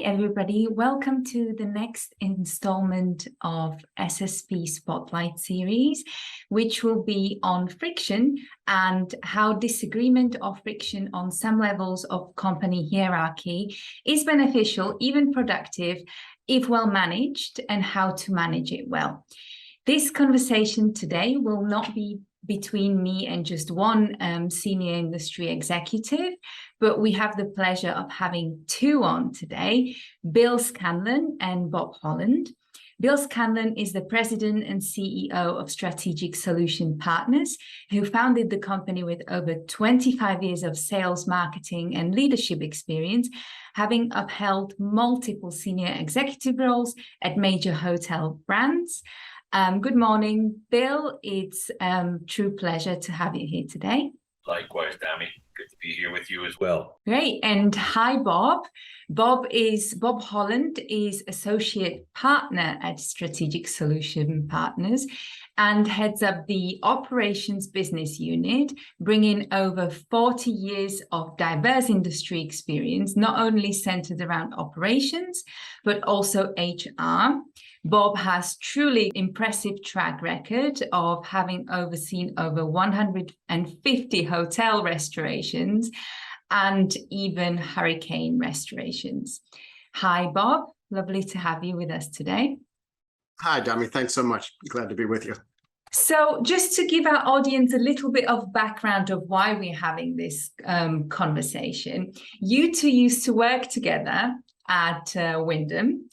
everybody. Welcome to the next installment of SSP Spotlight Series, which will be on friction and how disagreement or friction on some levels of company hierarchy is beneficial, even productive, if well managed, and how to manage it well. This conversation today will not be between me and just one senior industry executive, but we have the pleasure of having two on today, Bill Scanlon and Bob Holland. Bill Scanlon is the president and CEO of Strategic Solution Partners, who founded the company with over 25 years of sales, marketing, and leadership experience, having upheld multiple senior executive roles at major hotel brands. Good morning, Bill. It's a true pleasure to have you here today. Likewise, Dami. Good to be here with you as well. Great. And hi, Bob. Bob Holland is associate partner at Strategic Solution Partners and heads up the operations business unit, bringing over 40 years of diverse industry experience, not only centered around operations, but also HR. Bob has truly impressive track record of having overseen over 150 hotel restorations and even hurricane restorations. Hi, Bob. Lovely to have you with us today. Hi, Dami. Thanks so much. Glad to be with you. So just to give our audience a little bit of background of why we're having this conversation, you two used to work together at Wyndham.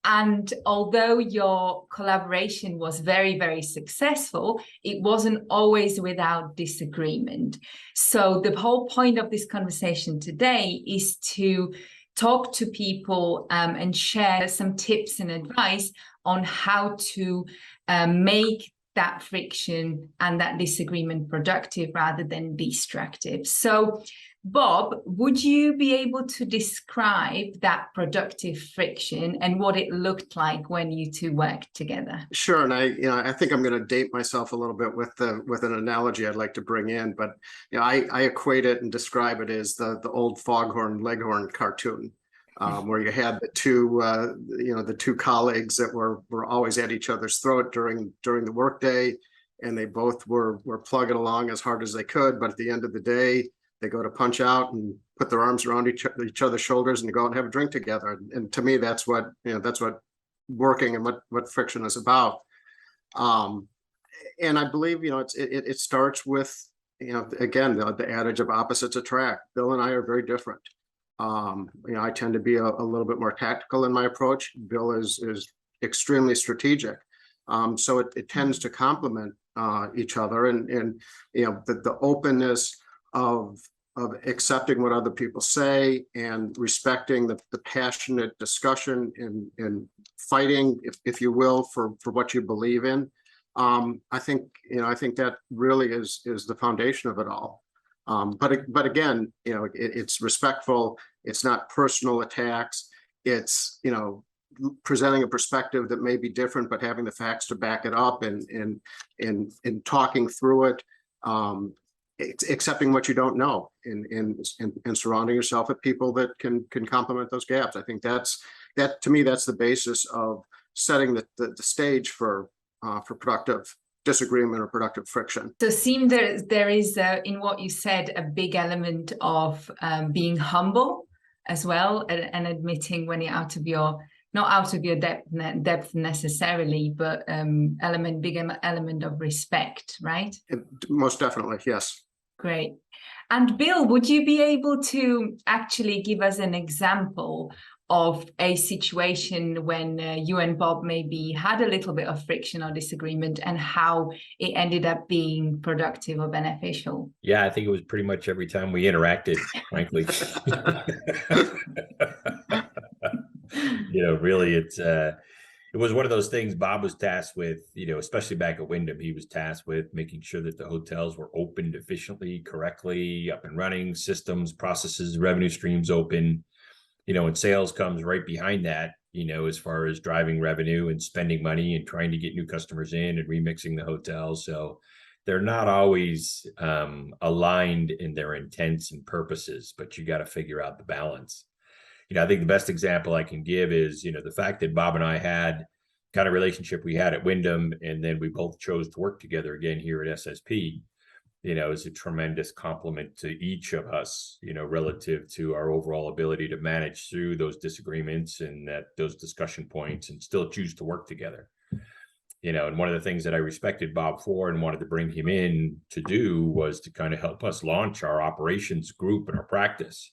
And although your collaboration was very, very successful, it wasn't always without disagreement. So the whole point of this conversation today is to talk to people and share some tips and advice on how to make that friction and that disagreement productive rather than destructive. So Bob, would you be able to describe that productive friction and what it looked like when you two worked together? Sure, and I think I'm going to date myself a little bit with an analogy I'd like to bring in, but I equate it and describe it as the old Foghorn Leghorn cartoon, where you had the two colleagues that were always at each other's throat during the workday, and they both were plugging along as hard as they could, but at the end of the day, they go to punch out and put their arms around each other's shoulders and go out and have a drink together. And to me, that's what working and what friction is about. And I believe it starts with again the adage of opposites attract. Bill and I are very different. I tend to be a little bit more tactical in my approach. Bill is extremely strategic. So it tends to complement each other, and the openness of accepting what other people say and respecting the passionate discussion and fighting, if you will, for what you believe in. I think that really is the foundation of it all. But again, it's respectful. It's not personal attacks. It's presenting a perspective that may be different, but having the facts to back it up and talking through it. Accepting what you don't know and surrounding yourself with people that can complement those gaps. I think that to me, that's the basis of setting the stage for productive disagreement or productive friction. So seem there is in what you said a big element of being humble as well, and admitting when you're not out of your depth necessarily, but big element of respect, right? Most definitely, yes. Great. And Bill, would you be able to actually give us an example of a situation when you and Bob maybe had a little bit of friction or disagreement and how it ended up being productive or beneficial? Yeah, I think it was pretty much every time we interacted, frankly. Really, it was one of those things Bob was tasked with, especially back at Wyndham. He was tasked with making sure that the hotels were opened efficiently, correctly, up and running, systems, processes, revenue streams open, and sales comes right behind that, as far as driving revenue and spending money and trying to get new customers in and remixing the hotels. So they're not always aligned in their intents and purposes, but you got to figure out the balance. I think the best example I can give is, the fact that Bob and I had kind of relationship we had at Wyndham, and then we both chose to work together again here at SSP, is a tremendous compliment to each of us, relative to our overall ability to manage through those disagreements and those discussion points and still choose to work together. And one of the things that I respected Bob for and wanted to bring him in to do was to kind of help us launch our operations group and our practice.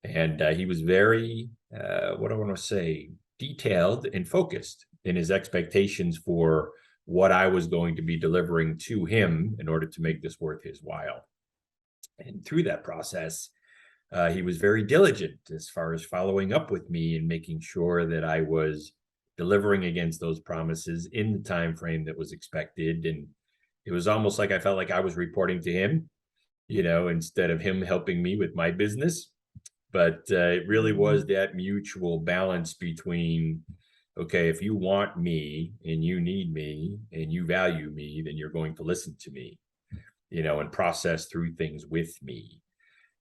And he was very, what I want to say, detailed and focused in his expectations for what I was going to be delivering to him in order to make this worth his while. And through that process, he was very diligent as far as following up with me and making sure that I was delivering against those promises in the time frame that was expected. And it was almost like I felt like I was reporting to him, instead of him helping me with my business. But it really was that mutual balance between, okay, if you want me and you need me and you value me, then you're going to listen to me, and process through things with me.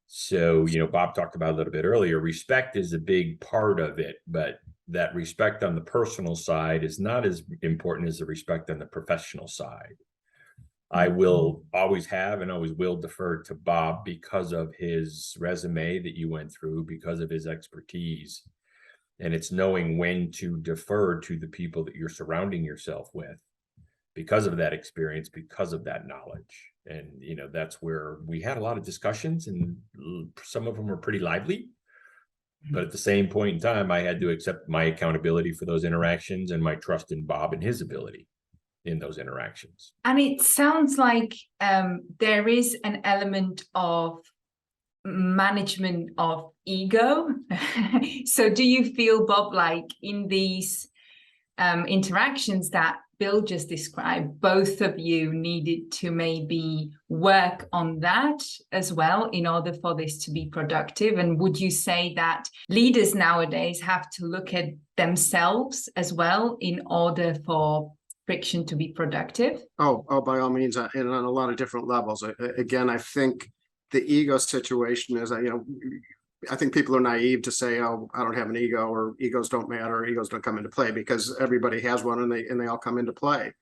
So, Bob talked about a little bit earlier, respect is a big part of it, but that respect on the personal side is not as important as the respect on the professional side. I will always have and always will defer to Bob because of his resume that you went through, because of his expertise. And it's knowing when to defer to the people that you're surrounding yourself with because of that experience, because of that knowledge. And, that's where we had a lot of discussions, and some of them were pretty lively. But at the same point in time, I had to accept my accountability for those interactions and my trust in Bob and his ability in those interactions. And it sounds like there is an element of management of ego. So do you feel, Bob, like in these interactions that Bill just described, both of you needed to maybe work on that as well in order for this to be productive? And would you say that leaders nowadays have to look at themselves as well in order for friction to be productive? Oh, by all means, and on a lot of different levels. Again, I think the ego situation is, I think people are naive to say, oh, I don't have an ego, or egos don't matter, or egos don't come into play, because everybody has one, and they all come into play.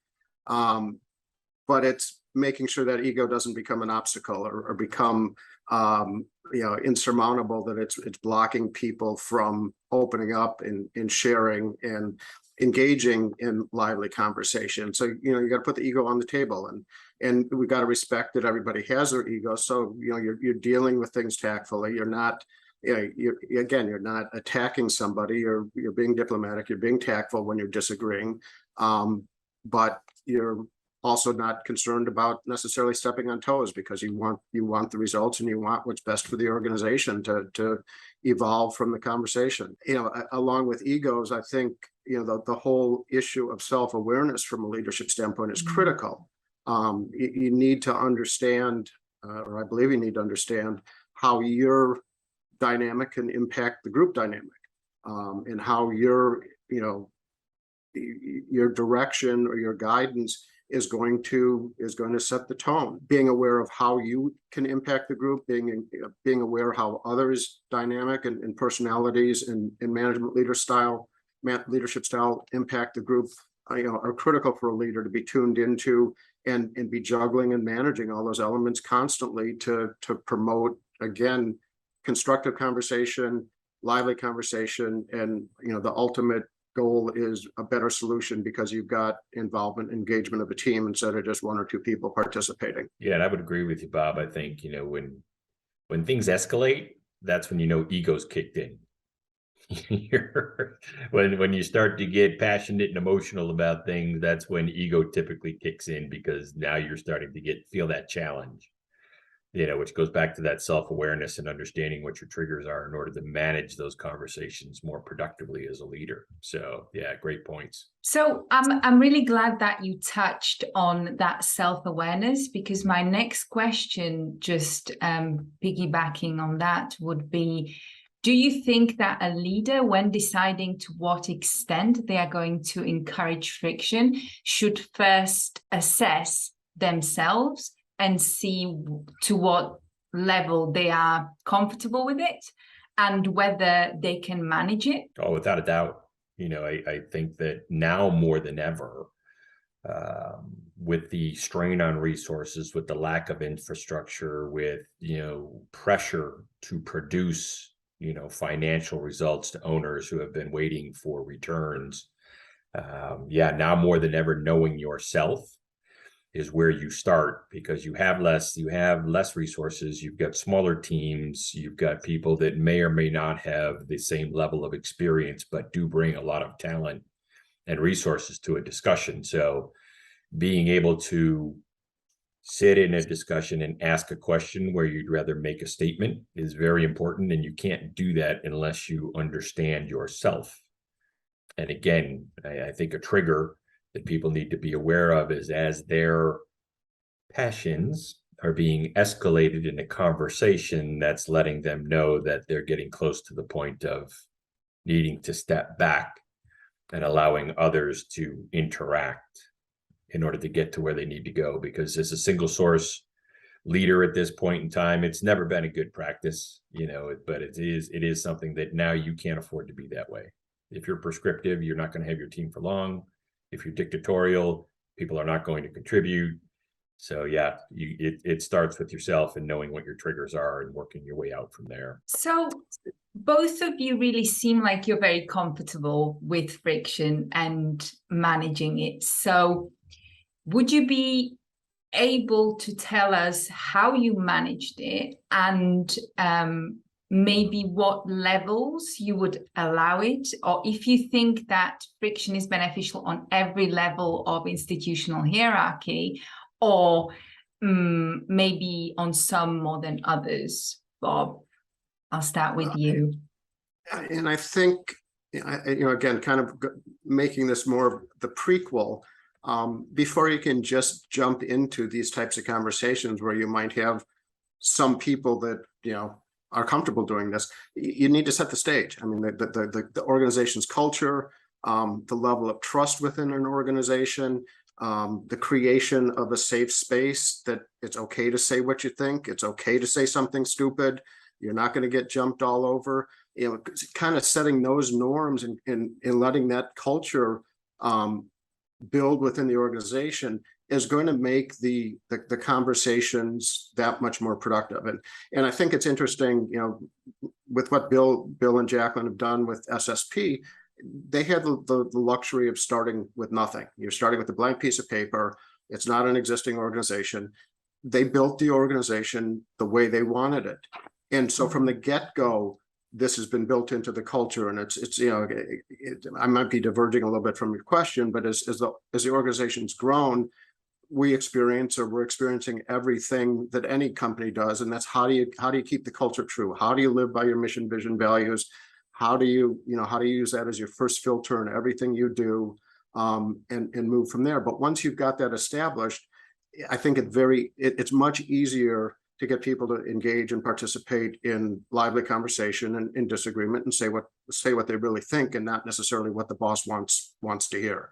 But it's making sure that ego doesn't become an obstacle or become insurmountable, that it's blocking people from opening up and sharing and engaging in lively conversation. So you got to put the ego on the table, and we got to respect that everybody has their ego. So you're dealing with things tactfully. You're not you're not attacking somebody. You're being diplomatic. You're being tactful when you're disagreeing, but you're also not concerned about necessarily stepping on toes, because you want the results, and you want what's best for the organization to evolve from the conversation. Along with egos, I think the whole issue of self-awareness from a leadership standpoint is critical. You need to understand, or I believe you need to understand, how your dynamic can impact the group dynamic, and how your direction or your guidance is going to set the tone. Being aware of how you can impact the group, being aware how others' dynamic and personalities and management leadership style impact the group, are critical for a leader to be tuned into and be juggling and managing all those elements constantly to promote, again, constructive conversation, lively conversation, and the ultimate goal is a better solution, because you've got involvement, engagement of a team instead of just one or two people participating. Yeah, and I would agree with you, Bob. I think when things escalate, that's when ego's kicked in. when you start to get passionate and emotional about things, that's when ego typically kicks in, because now you're starting to feel that challenge, which goes back to that self-awareness and understanding what your triggers are in order to manage those conversations more productively as a leader. So yeah, great points. So I'm really glad that you touched on that self-awareness, because my next question, just piggybacking on that, would be, do you think that a leader, when deciding to what extent they are going to encourage friction, should first assess themselves and see to what level they are comfortable with it, and whether they can manage it? Oh, without a doubt. I think that now more than ever, with the strain on resources, with the lack of infrastructure, with, pressure to produce, financial results to owners who have been waiting for returns. Now more than ever, knowing yourself is where you start, because you have less resources. You've got smaller teams. You've got people that may or may not have the same level of experience, but do bring a lot of talent and resources to a discussion. So being able to sit in a discussion and ask a question where you'd rather make a statement is very important. And you can't do that unless you understand yourself. And again, I think a trigger that people need to be aware of is, as their passions are being escalated in a conversation, that's letting them know that they're getting close to the point of needing to step back and allowing others to interact in order to get to where they need to go. Because as a single source leader at this point in time, it's never been a good practice, but it is something that now you can't afford to be that way. If you're prescriptive, you're not going to have your team for long. If you're dictatorial, people are not going to contribute. So it starts with yourself and knowing what your triggers are and working your way out from there. So both of you really seem like you're very comfortable with friction and managing it. So would you be able to tell us how you managed it, and maybe what levels you would allow it, or if you think that friction is beneficial on every level of institutional hierarchy, or maybe on some more than others? Bob, I'll start with you. And I think, again, kind of making this more the prequel, before you can just jump into these types of conversations where you might have some people that, are comfortable doing this, you need to set the stage. I mean, the organization's culture, the level of trust within an organization, the creation of a safe space that it's okay to say what you think. It's okay to say something stupid. You're not going to get jumped all over. Kind of setting those norms and letting that culture build within the organization is going to make the conversations that much more productive. And I think it's interesting, with what Bill and Jacqueline have done with SSP, they had the luxury of starting with nothing. You're starting with a blank piece of paper. It's not an existing organization. They built the organization the way they wanted it. And so from the get-go, this has been built into the culture, and it's I might be diverging a little bit from your question, but as the organization's grown, we're experiencing everything that any company does, and that's how do you keep the culture true? How do you live by your mission, vision, values? How do you use that as your first filter in everything you do, and move from there? But once you've got that established, I think it's much easier to get people to engage and participate in lively conversation and in disagreement, and say what they really think, and not necessarily what the boss wants to hear.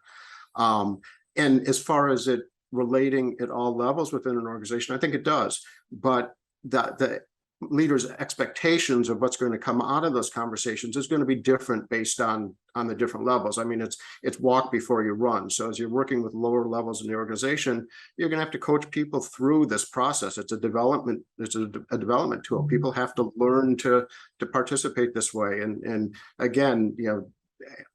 And as far as it relating at all levels within an organization, I think it does. But the leaders' expectations of what's going to come out of those conversations is going to be different based on the different levels. I mean, it's walk before you run. So as you're working with lower levels in the organization, you're going to have to coach people through this process. It's a development tool. People have to learn to participate this way. And again,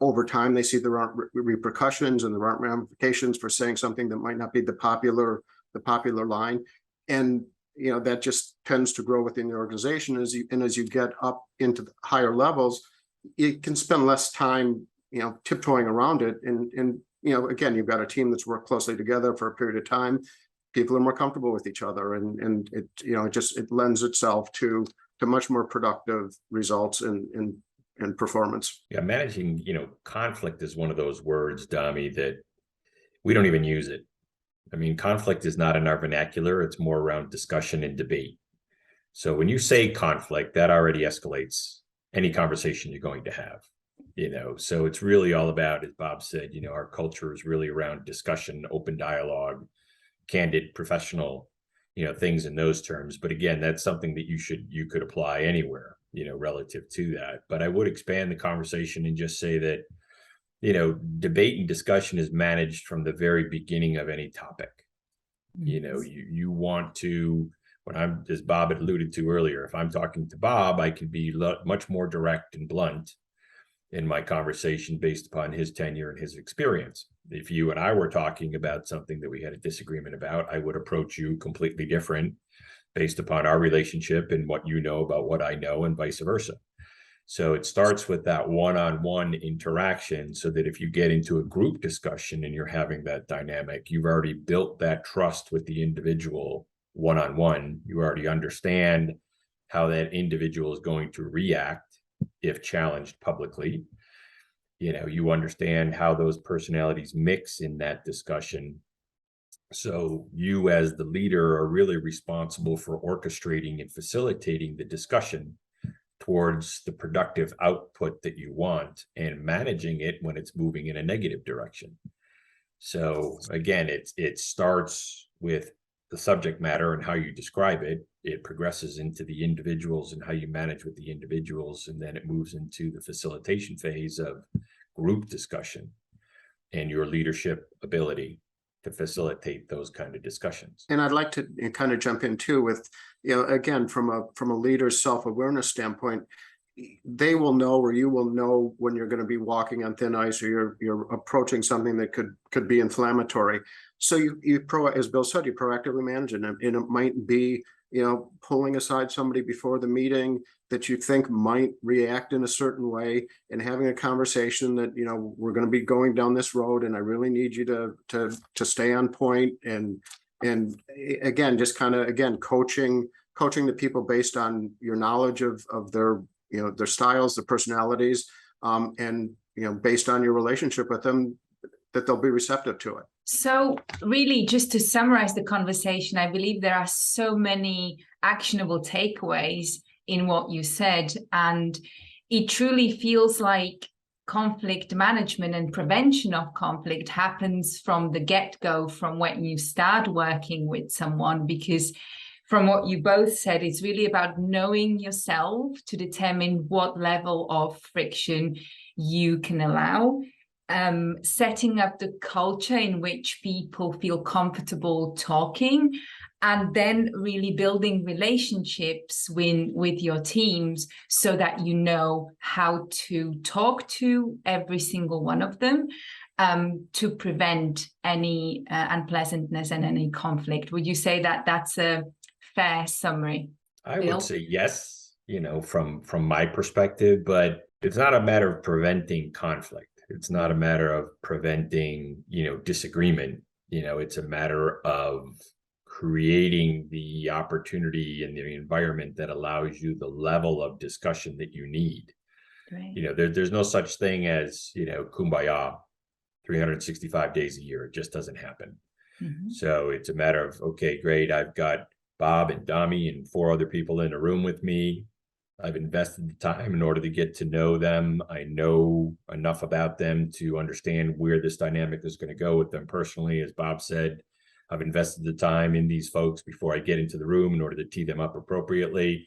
over time, they see there aren't repercussions and there aren't ramifications for saying something that might not be the popular line. And that just tends to grow within the organization as you get up into the higher levels, you can spend less time, tiptoeing around it. And again, you've got a team that's worked closely together for a period of time. People are more comfortable with each other, and it lends itself to much more productive results and performance. Yeah, managing, conflict is one of those words, Dami, that we don't even use it. I mean, conflict is not in our vernacular. It's more around discussion and debate. So when you say conflict, that already escalates any conversation you're going to have, so it's really all about, as Bob said, our culture is really around discussion, open dialogue, candid, professional, things in those terms. But again, that's something that you could apply anywhere. relative to that. But I would expand the conversation and just say that, debate and discussion is managed from the very beginning of any topic. You want to, as Bob had alluded to earlier, if I'm talking to Bob, I can be much more direct and blunt in my conversation based upon his tenure and his experience. If you and I were talking about something that we had a disagreement about, I would approach you completely different based upon our relationship and what you know about what I know, and vice versa. So it starts with that one-on-one interaction, so that if you get into a group discussion and you're having that dynamic, you've already built that trust with the individual one-on-one. You already understand how that individual is going to react if challenged publicly. You understand how those personalities mix in that discussion. So you, as the leader, are really responsible for orchestrating and facilitating the discussion towards the productive output that you want, and managing it when it's moving in a negative direction. So again, it starts with the subject matter and how you describe it. It progresses into the individuals and how you manage with the individuals, and then it moves into the facilitation phase of group discussion and your leadership ability to facilitate those kind of discussions. And I'd like to kind of jump in too with, again, from a leader's self-awareness standpoint, they will know, or you will know, when you're going to be walking on thin ice, or you're approaching something that could be inflammatory. So as Bill said, you proactively manage it, and it might be, pulling aside somebody before the meeting that you think might react in a certain way, and having a conversation that, we're going to be going down this road, and I really need you to stay on point. And again, just kind of, coaching the people based on your knowledge of their, their styles, their personalities, and, based on your relationship with them, that they'll be receptive to it. So really, just to summarize the conversation, I believe there are so many actionable takeaways in what you said, and it truly feels like conflict management and prevention of conflict happens from the get-go, from when you start working with someone, because from what you both said, it's really about knowing yourself to determine what level of friction you can allow. Setting up the culture in which people feel comfortable talking, and then really building relationships with your teams, so that you know how to talk to every single one of them, to prevent any unpleasantness and any conflict. Would you say that that's a fair summary, I Bill? would say yes, from my perspective, but it's not a matter of preventing conflict. It's not a matter of preventing, disagreement. It's a matter of creating the opportunity and the environment that allows you the level of discussion that you need. Right. There's no such thing as, kumbaya 365 days a year. It just doesn't happen. Mm-hmm. So it's a matter of, okay, great. I've got Bob and Dami and 4 other people in a room with me. I've invested the time in order to get to know them. I know enough about them to understand where this dynamic is going to go with them personally. As Bob said, I've invested the time in these folks before I get into the room in order to tee them up appropriately.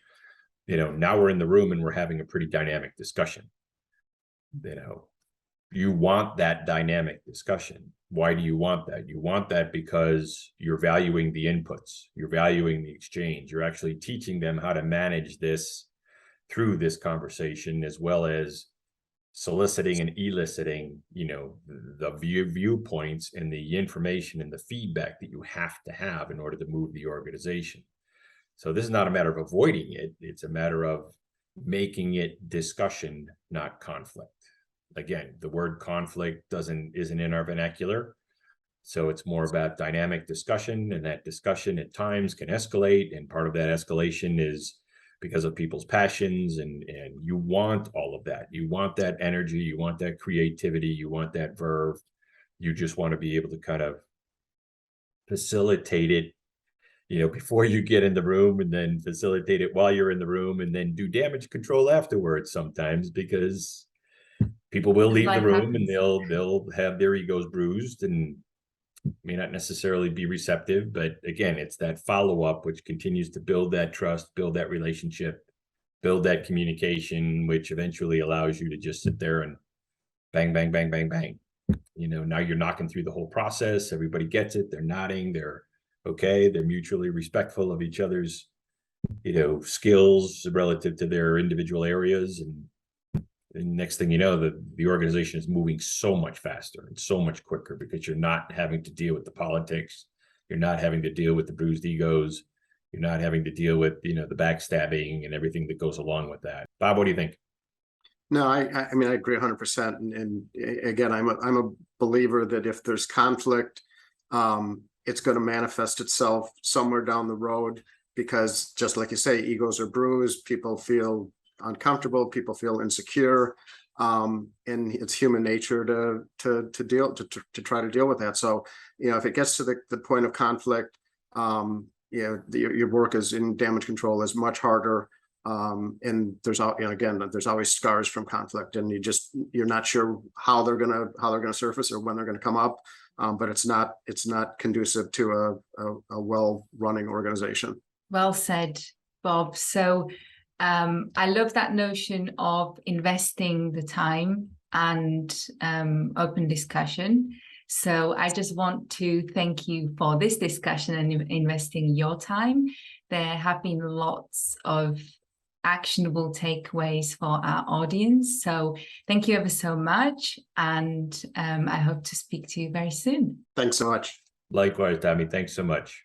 Now we're in the room and we're having a pretty dynamic discussion. You want that dynamic discussion. Why do you want that? You want that because you're valuing the inputs. You're valuing the exchange. You're actually teaching them how to manage this through this conversation, as well as soliciting and eliciting, the viewpoints and the information and the feedback that you have to have in order to move the organization. So this is not a matter of avoiding it. It's a matter of making it discussion, not conflict. Again, the word conflict isn't in our vernacular. So it's more about dynamic discussion, and that discussion at times can escalate. And part of that escalation is because of people's passions, and you want all of that. You want that energy, you want that creativity, you want that verve. You just want to be able to kind of facilitate it, before you get in the room, and then facilitate it while you're in the room, and then do damage control afterwards sometimes, because people will leave the room and they'll have their egos bruised and may not necessarily be receptive. But again, it's that follow-up which continues to build that trust, build that relationship, build that communication, which eventually allows you to just sit there and bang, bang, bang, bang, bang. You know, now you're knocking through the whole process. Everybody gets it. They're nodding. They're okay. They're mutually respectful of each other's, you know, skills relative to their individual areas. And next thing you know, the organization is moving so much faster and so much quicker because you're not having to deal with the politics. You're not having to deal with the bruised egos. You're not having to deal with, you know, the backstabbing and everything that goes along with that. Bob, what do you think? No, I mean, I agree 100%. And again, I'm a believer that if there's conflict, it's going to manifest itself somewhere down the road, because just like you say, egos are bruised, people feel uncomfortable, people feel insecure, and it's human nature to try to deal with that. So, you know, if it gets to the point of conflict, you know, your work is in damage control is much harder. And there's, you know, again, there's always scars from conflict, and you're not sure how they're gonna surface or when they're gonna come up. But it's not conducive to a well-running organization. Well said, Bob. So I love that notion of investing the time and open discussion. So I just want to thank you for this discussion and investing your time. There have been lots of actionable takeaways for our audience. So thank you ever so much. And I hope to speak to you very soon. Thanks so much. Likewise, Tommy. Thanks so much.